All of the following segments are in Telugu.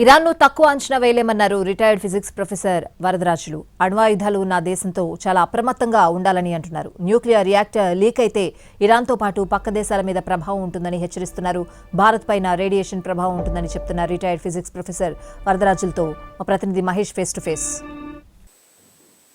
ఇరాన్ను తక్కువ అంచనా వేయలేమన్నారు రిటైర్డ్ ఫిజిక్స్ ప్రొఫెసర్ వరదరాజులు. అణ్వాయుధాలు ఉన్న దేశంతో చాలా అప్రమత్తంగా ఉండాలని అంటున్నారు. న్యూక్లియర్ రియాక్టర్ లీక్ అయితే ఇరాన్తో పాటు పక్క దేశాల మీద ప్రభావం ఉంటుందని హెచ్చరిస్తున్నారు. భారత్ పైన రేడియేషన్ ప్రభావం ఉంటుందని చెప్తున్నారు రిటైర్డ్ ఫిజిక్స్ ప్రొఫెసర్ వరదరాజులతో మా ప్రతినిధి Mahesh face to face.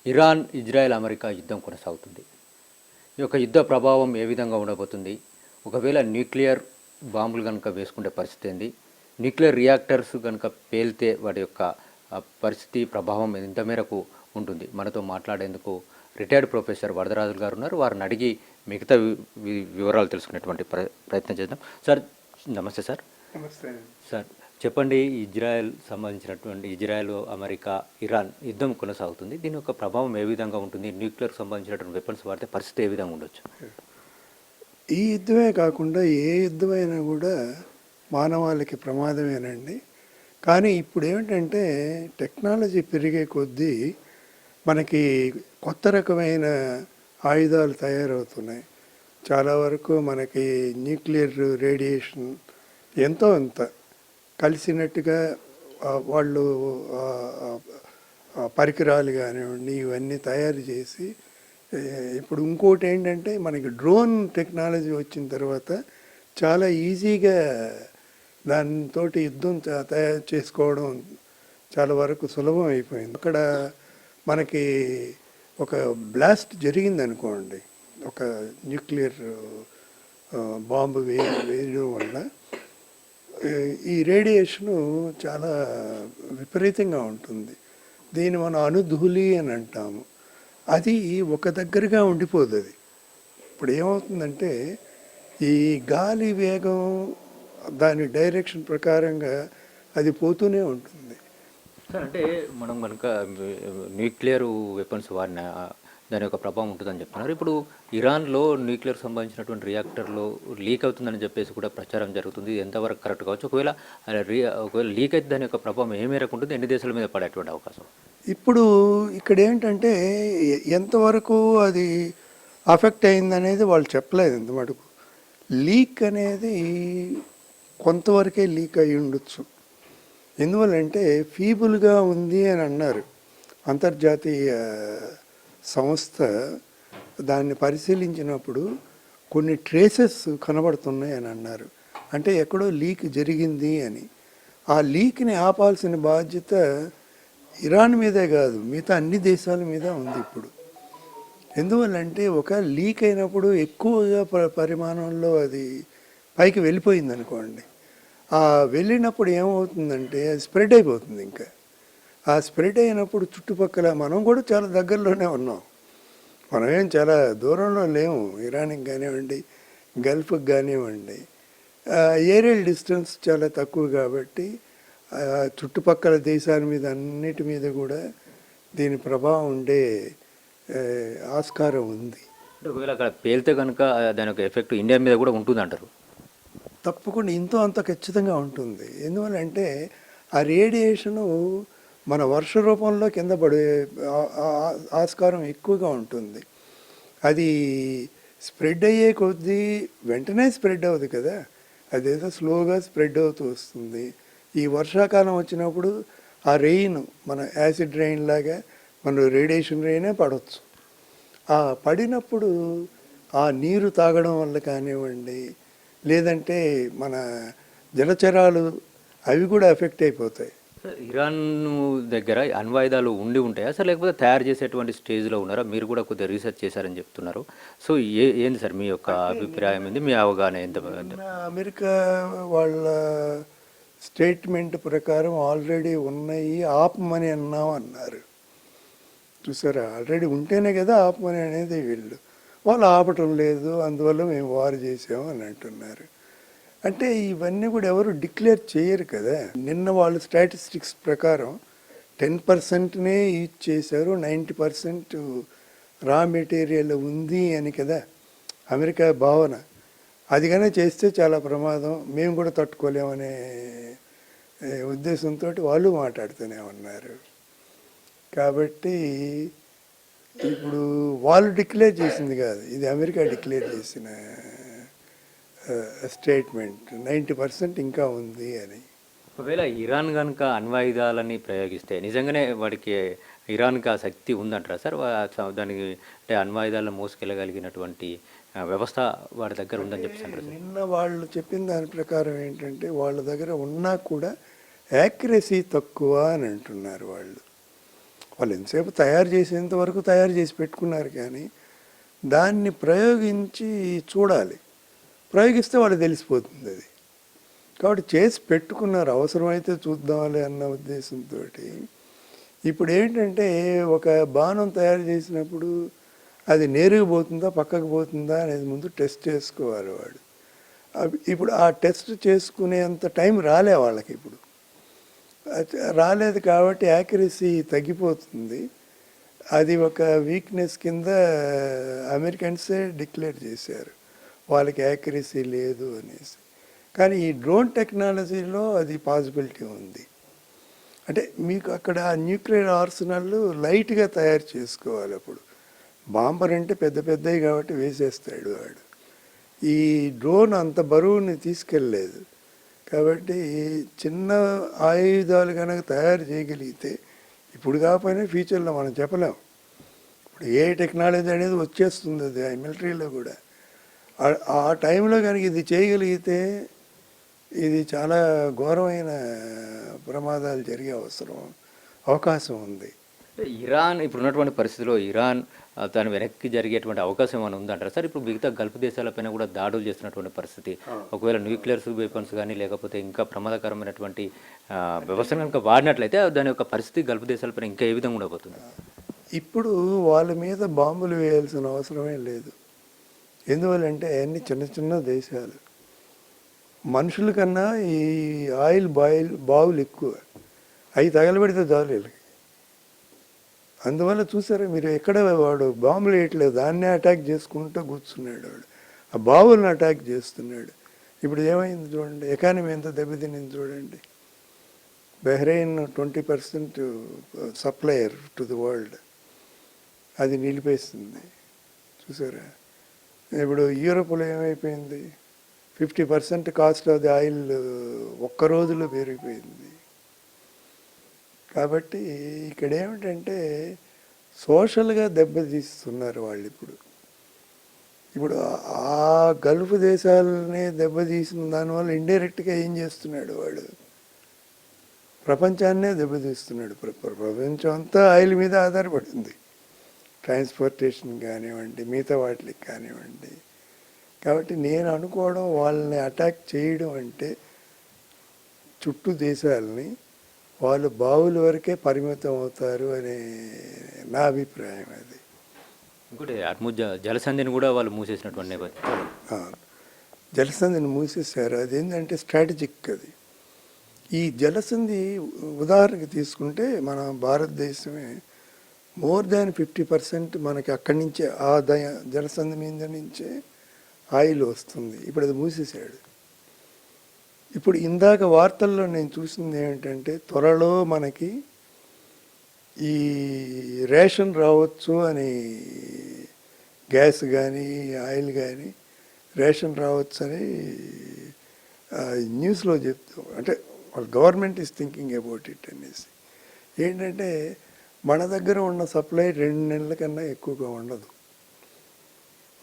Iran, Israel, America యుద్ధం కొనసాగుతుంది. ఈ యొక్క యుద్ధ ప్రభావం ఏ విధంగా ఉండబోతుంది? ఒకవేళ న్యూక్లియర్ బాంబులు కనుక వేసుకునే పరిస్థితి ఏంది? న్యూక్లియర్ రియాక్టర్స్ కనుక పేలితే వాటి యొక్క పరిస్థితి ప్రభావం ఎంత మేరకు ఉంటుంది? మనతో మాట్లాడేందుకు రిటైర్డ్ ప్రొఫెసర్ వరదరాజులు గారు ఉన్నారు. వారిని అడిగి మిగతా వివరాలు తెలుసుకునేటువంటి ప్రయత్నం చేద్దాం. సార్ నమస్తే. సార్ నమస్తే సార్, చెప్పండి. ఇజ్రాయెల్, అమెరికా, ఇరాన్ యుద్ధం కొనసాగుతుంది. దీని యొక్క ప్రభావం ఏ విధంగా ఉంటుంది? న్యూక్లియర్ సంబంధించినటువంటి వెపన్స్ వాడితే పరిస్థితి ఏ విధంగా ఉండొచ్చు? ఈ యుద్ధమే కాకుండా ఏ యుద్ధమైనా కూడా మానవాళికి ప్రమాదమేనండి. కానీ ఇప్పుడు ఏమిటంటే టెక్నాలజీ పెరిగే కొద్దీ మనకి కొత్త రకమైన ఆయుధాలు తయారవుతున్నాయి. చాలా వరకు మనకి న్యూక్లియర్ రేడియేషన్ ఎంతో అంత కలిసినట్టుగా వాళ్ళు పరికరాలు కానివ్వండి ఇవన్నీ తయారు చేసి, ఇప్పుడు ఇంకోటి ఏంటంటే మనకి డ్రోన్ టెక్నాలజీ వచ్చిన తర్వాత చాలా ఈజీగా దానితో యుద్ధం తయారు చేసుకోవడం చాలా వరకు సులభం అయిపోయింది. అక్కడ మనకి ఒక బ్లాస్ట్ జరిగింది అనుకోండి, ఒక న్యూక్లియర్ బాంబు వేయడం వల్ల ఈ రేడియేషను చాలా విపరీతంగా ఉంటుంది. దీన్ని మనం అణుధూళి అని అంటాము. అది ఒక దగ్గరగా ఉండిపోదు. అది ఇప్పుడు ఏమవుతుందంటే ఈ గాలి వేగం దాని డైరెక్షన్ ప్రకారంగా అది పోతూనే ఉంటుంది. సార్, అంటే మనం కనుక న్యూక్లియర్ వెపన్స్ వాడిన దాని యొక్క ప్రభావం ఉంటుందని చెప్తున్నారు. ఇప్పుడు ఇరాన్లో న్యూక్లియర్ సంబంధించినటువంటి రియాక్టర్లో లీక్ అవుతుందని చెప్పేసి కూడా ప్రచారం జరుగుతుంది. ఎంతవరకు కరెక్ట్ కావచ్చు? ఒకవేళ లీక్ అయితే దాని యొక్క ప్రభావం ఏ మేరకు ఉంటుంది? ఎన్ని దేశాల మీద పడేటువంటి అవకాశం? ఇప్పుడు ఇక్కడ ఏంటంటే ఎంతవరకు అది అఫెక్ట్ అయిందనేది వాళ్ళు చెప్పలేదు. ఎంత మటుకు లీక్ అనేది కొంతవరకే లీక్ అయి ఉండొచ్చు. ఎందువల్లంటే ఫీబుల్గా ఉంది అని అన్నారు. అంతర్జాతీయ సంస్థ దాన్ని పరిశీలించినప్పుడు కొన్ని ట్రేసెస్ కనబడుతున్నాయి అని అన్నారు. అంటే ఎక్కడో లీక్ జరిగింది అని. ఆ లీక్ని ఆపాల్సిన బాధ్యత ఇరాన్ మీదే కాదు, మిగతా అన్ని దేశాల మీద ఉంది ఇప్పుడు. ఎందువల్లంటే ఒక లీక్ అయినప్పుడు ఎక్కువగా పరిమాణంలో అది పైకి వెళ్ళిపోయింది అనుకోండి, ఆ వెళ్ళినప్పుడు ఏమవుతుందంటే అది స్ప్రెడ్ అయిపోతుంది. ఇంకా ఆ స్ప్రెడ్ అయినప్పుడు చుట్టుపక్కల మనం కూడా చాలా దగ్గరలోనే ఉన్నాం. మనమేం చాలా దూరంలో లేము. ఇరాన్కి కానివ్వండి, గల్ఫ్కి కానివ్వండి, ఏరియల్ డిస్టెన్స్ చాలా తక్కువ కాబట్టి చుట్టుపక్కల దేశాల మీద అన్నిటి మీద కూడా దీని ప్రభావం ఉండే ఆస్కారం ఉంది. ఒకవేళ అక్కడ పేలితే కనుక దాని యొక్క ఎఫెక్ట్ ఇండియా మీద కూడా ఉంటుంది అంటారు? తప్పకుండా ఇంతో అంత ఖచ్చితంగా ఉంటుంది. ఎందువల్లంటే ఆ రేడియేషను మన వర్ష రూపంలో కింద పడే ఆస్కారం ఎక్కువగా ఉంటుంది. అది స్ప్రెడ్ అయ్యే కొద్దీ వెంటనే స్ప్రెడ్ అవ్వదు కదా, అదేదో స్లోగా స్ప్రెడ్ అవుతూ వస్తుంది. ఈ వర్షాకాలం వచ్చినప్పుడు ఆ రెయిన్ మన యాసిడ్ రెయిన్ లాగా మన రేడియేషన్ రెయినే పడవచ్చు. ఆ పడినప్పుడు ఆ నీరు తాగడం వల్ల కానివ్వండి, లేదంటే మన జలచరాలు అవి కూడా ఎఫెక్ట్ అయిపోతాయి. ఇరాన్ దగ్గర అణ్వాయుధాలు ఉంటాయా సార్, లేకపోతే తయారు చేసేటువంటి స్టేజ్లో ఉన్నారా? మీరు కూడా కొద్దిగా రీసెర్చ్ చేశారని చెప్తున్నారు. సో ఏంది సార్ మీ యొక్క అభిప్రాయం ఏంది, మీ అవగాహన ఎంత? అమెరికా వాళ్ళ స్టేట్మెంట్ ప్రకారం ఆల్రెడీ ఉన్నాయి, ఆపమని అన్నారు. చూసారా, ఆల్రెడీ ఉంటేనే కదా ఆపమని అనేది. వాళ్ళు ఆపటం లేదు, అందువల్ల మేము వారు చేసాము అని అంటున్నారు. అంటే ఇవన్నీ కూడా ఎవరు డిక్లేర్ చేయరు కదా. నిన్న వాళ్ళు స్టాటిస్టిక్స్ ప్రకారం 10%నే యూజ్ చేశారు, 90% రా మెటీరియల్ ఉంది అని కదా అమెరికా భావన. అది కానీ చేస్తే చాలా ప్రమాదం, మేము కూడా తట్టుకోలేమనే ఉద్దేశంతో వాళ్ళు మాట్లాడుతూనే ఉన్నారు. కాబట్టి ఇప్పుడు వాళ్ళు డిక్లేర్ చేసింది కాదు, ఇది అమెరికా డిక్లేర్ చేసిన స్టేట్మెంట్. 90% ఇంకా ఉంది అని. ఒకవేళ ఇరాన్ కనుక అణ్వాయుధాలని ప్రయోగిస్తే నిజంగానే వాడికి ఇరాన్కి ఆ శక్తి ఉందంటారా సార్? దానికి అంటే అణ్వాయుధాలను మోసుకెళ్ళగలిగినటువంటి వ్యవస్థ వాడి దగ్గర ఉందని చెప్పేసి అంటారు సార్? నిన్న వాళ్ళు చెప్పిన దాని ప్రకారం ఏంటంటే వాళ్ళ దగ్గర ఉన్నా కూడా యాక్యురసీ తక్కువ అని అంటున్నారు వాళ్ళు. వాళ్ళు ఎంతసేపు తయారు చేసేంత వరకు తయారు చేసి పెట్టుకున్నారు, కానీ దాన్ని ప్రయోగించి చూడాలి. ప్రయోగిస్తే వాళ్ళు తెలిసిపోతుంది అది. కాబట్టి చేసి పెట్టుకున్నారు, అవసరమైతే చూద్దాంలే అన్న ఉద్దేశంతో. ఇప్పుడు ఏంటంటే ఒక బాణం తయారు చేసినప్పుడు అది నేరుగా పోతుందా పక్కకు పోతుందా అనేది ముందు టెస్ట్ చేసుకోవాలి వాడు. ఇప్పుడు ఆ టెస్ట్ చేసుకునేంత టైం రాలే వాళ్ళకి, ఇప్పుడు రాలేదు కాబట్టి యాక్యురసీ తగ్గిపోతుంది. అది ఒక వీక్నెస్ కింద అమెరికన్సే డిక్లేర్ చేశారు, వాళ్ళకి యాక్యురసీ లేదు అనేసి. కానీ ఈ డ్రోన్ టెక్నాలజీలో అది పాసిబిలిటీ ఉంది. అంటే మీకు అక్కడ న్యూక్లియర్ ఆర్సనల్ లైట్గా తయారు చేసుకోవాలి. అప్పుడు బాంబర్ అంటే పెద్ద పెద్దవి కాబట్టి వేసేస్తాడు వాడు. ఈ డ్రోన్ అంత బరువుని తీసుకెళ్ళలేదు కాబట్టి చిన్న ఆయుధాలు కనుక తయారు చేయగలిగితే, ఇప్పుడు కాకపోయినా ఫ్యూచర్లో మనం చెప్పలేం. ఇప్పుడు ఏ టెక్నాలజీ అనేది వచ్చేస్తుంది, అది మిలిటరీలో కూడా. ఆ టైంలో కనుక ఇది చేయగలిగితే ఇది చాలా ఘోరమైన ప్రమాదాలు జరిగే అవకాశం ఉంది. ఇరాన్ ఇప్పుడు ఉన్నటువంటి పరిస్థితిలో ఇరాన్ దాని వెనక్కి జరిగేటువంటి అవకాశం ఏమైనా ఉందంటారా సార్? ఇప్పుడు మిగతా గల్ఫ్ దేశాలపైన కూడా దాడులు చేస్తున్నటువంటి పరిస్థితి, ఒకవేళ న్యూక్లియర్ వెపన్స్ కానీ లేకపోతే ఇంకా ప్రమాదకరమైనటువంటి వ్యవస్థను కనుక వాడినట్లయితే దాని యొక్క పరిస్థితి గల్ఫ్ దేశాలపైన ఇంకా ఏ విధంగా ఉండబోతుంది? ఇప్పుడు వాళ్ళ మీద బాంబులు వేయాల్సిన అవసరమే లేదు. ఎందువల్లంటే అన్ని చిన్న చిన్న దేశాలు, మనుషుల కన్నా ఈ ఆయిల్ బావులు ఎక్కువ, అవి తగలబెడితే చాలు వీళ్ళకి. అందువల్ల చూసారా మీరు, ఎక్కడ వాడు బాంబులు వేయట్లేదు, దాన్నే అటాక్ చేసుకుంటూ కూర్చున్నాడు వాడు, ఆ బావులను అటాక్ చేస్తున్నాడు. ఇప్పుడు ఏమైంది చూడండి, ఎకానమీ ఎంత దెబ్బతినింది చూడండి. Bahrain 20% supplier to the world, అది నిలిపేస్తుంది చూసారా. ఇప్పుడు యూరోప్లో ఏమైపోయింది, 50% కాస్ట్ ఆఫ్ ది ఆయిల్ ఒక్క రోజులో పెరిగిపోయింది. కాబట్టి ఇక్కడ ఏమిటంటే సోషల్గా దెబ్బతీస్తున్నారు వాళ్ళు. ఇప్పుడు ఆ గల్ఫ్ దేశాలని దెబ్బతీసిన దానివల్ల ఇండైరెక్ట్గా ఏం చేస్తున్నాడు వాడు, ప్రపంచాన్నే దెబ్బతీస్తున్నాడు. ప్రపంచం అంతా ఆయిల్ మీద ఆధారపడింది, ట్రాన్స్పోర్టేషన్ కానివ్వండి, మిగతా వాటికి కానివ్వండి. కాబట్టి నేను అనుకోవడం, వాళ్ళని అటాక్ చేయడం అంటే చుట్టూ దేశాలని వాళ్ళు బావుల వరకే పరిమితం అవుతారు అనే నా అభిప్రాయం. అది ఇంకోటి అర్ముజ్ జలసంధిని కూడా వాళ్ళు మూసేసినటువంటి నేపథ్యం. జలసంధిని మూసేశారు. అదేంటంటే స్ట్రాటజిక్. అది ఈ జలసంధి ఉదాహరణకి తీసుకుంటే మన భారతదేశమే మోర్ దాన్ 50% మనకి అక్కడి నుంచే జలసంధి మీద నుంచే ఆయిల్ వస్తుంది. ఇప్పుడు అది మూసేశాడు. ఇప్పుడు ఇందాక వార్తల్లో నేను చూసింది ఏమిటంటే, త్వరలో మనకి ఈ రేషన్ రావచ్చు అని, గ్యాస్ కానీ ఆయిల్ కానీ రేషన్ రావచ్చు అని న్యూస్లో చెప్తూ, అంటే వాళ్ళ government is thinking about it అనేసి. ఏంటంటే మన దగ్గర ఉన్న సప్లై 2 నెలల కన్నా ఎక్కువగా ఉండదు.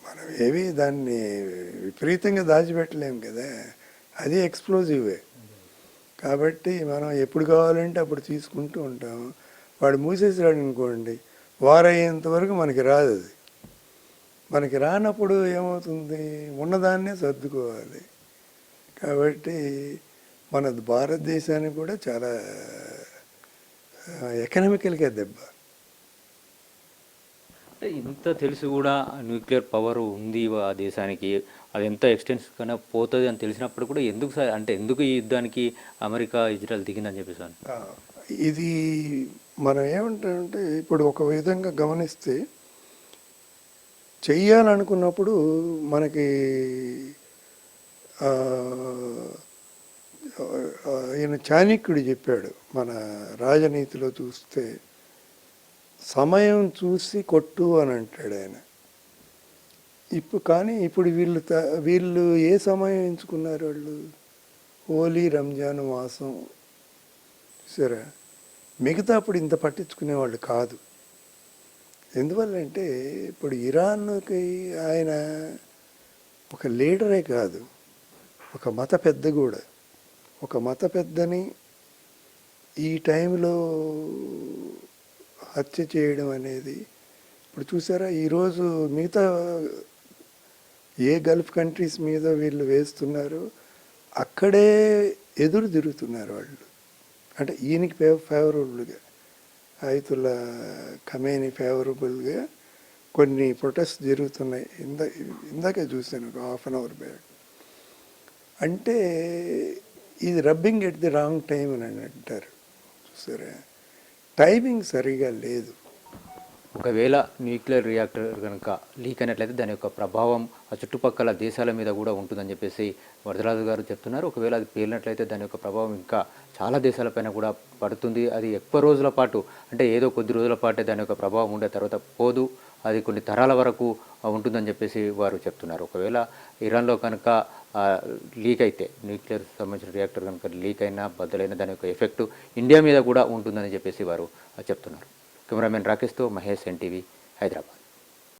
మనం ఏవి దాన్ని విపరీతంగా దాచిపెట్టలేము కదా, అది ఎక్స్ప్లోజివే. కాబట్టి మనం ఎప్పుడు కావాలంటే అప్పుడు తీసుకుంటూ ఉంటాం. వాడు మూసేసాడు అనుకోండి, వారయ్యేంత వరకు మనకి రాదు. అది మనకి రానప్పుడు ఏమవుతుంది, ఉన్నదాన్నే సర్దుకోవాలి. కాబట్టి మన భారతదేశానికి కూడా చాలా ఎకనామికల్గా దెబ్బ. అంటే ఇంత తెలిసి కూడా న్యూక్లియర్ పవర్ ఉంది ఆ దేశానికి, అది ఎంత ఎక్స్టెన్స్ కన్నా పోతుంది అని తెలిసినప్పుడు కూడా ఎందుకు సార్, అంటే ఎందుకు ఈ యుద్ధానికి అమెరికా ఇజ్రాయెల్ దిగిందని చెప్పేసి ఇది మనం ఏమంటామంటే, ఇప్పుడు ఒక విధంగా గమనిస్తే చెయ్యాలనుకున్నప్పుడు మనకి ఈయన చాణక్యుడు చెప్పాడు మన రాజనీతిలో చూస్తే, సమయం చూసి కొట్టు అని అంటాడు ఆయన. కానీ ఇప్పుడు వీళ్ళు ఏ సమయం ఎంచుకున్నారు, వాళ్ళు హోలీ రంజాన్ మాసం సరే, మిగతా అప్పుడు ఇంత పట్టించుకునేవాళ్ళు కాదు. ఎందువల్లంటే ఇప్పుడు ఇరాన్కి ఆయన ఒక లీడరే కాదు, ఒక మత పెద్ద కూడా. ఒక మత పెద్దని ఈ టైంలో హత్య చేయడం అనేది, ఇప్పుడు చూసారా ఈరోజు మిగతా ఏ గల్ఫ్ కంట్రీస్ మీద వీళ్ళు వేస్తున్నారు, అక్కడే ఎదురు తిరుగుతున్నారు వాళ్ళు. అంటే ఈయనకి ఫేవరబుల్గా, ఆయతుల్లా ఖమేని ఫేవరబుల్గా కొన్ని ప్రొటెస్ట్ జరుగుతున్నాయి. ఇందాకే చూశాను ఒక హాఫ్ అన్ అవర్ బ్యాక్. అంటే ఇది rubbing at the wrong time అని అంటారు. చూసారా, టైమింగ్ సరిగా లేదు. ఒకవేళ న్యూక్లియర్ రియాక్టర్ కనుక లీక్ అయినట్లయితే దాని యొక్క ప్రభావం ఆ చుట్టుపక్కల దేశాల మీద కూడా ఉంటుందని చెప్పేసి వరదరాజు గారు చెప్తున్నారు. ఒకవేళ అది పేలినట్లయితే దాని యొక్క ప్రభావం ఇంకా చాలా దేశాలపైన కూడా పడుతుంది. అది ఎక్కువ రోజుల పాటు, అంటే ఏదో కొద్ది రోజుల పాటే దాని యొక్క ప్రభావం ఉండే తర్వాత పోదు, అది కొన్ని తరాల వరకు ఉంటుందని చెప్పేసి వారు చెప్తున్నారు. ఒకవేళ ఇరాన్లో కనుక లీక్ అయితే, న్యూక్లియర్ సంబంధించిన రియాక్టర్ కనుక లీక్ అయినా బద్దలైనా దాని యొక్క ఎఫెక్టు ఇండియా మీద కూడా ఉంటుందని చెప్పేసి వారు చెప్తున్నారు. కెమెరామెన్ రాకేష్తో మహేష్, ఎన్టీవీ, హైదరాబాద్.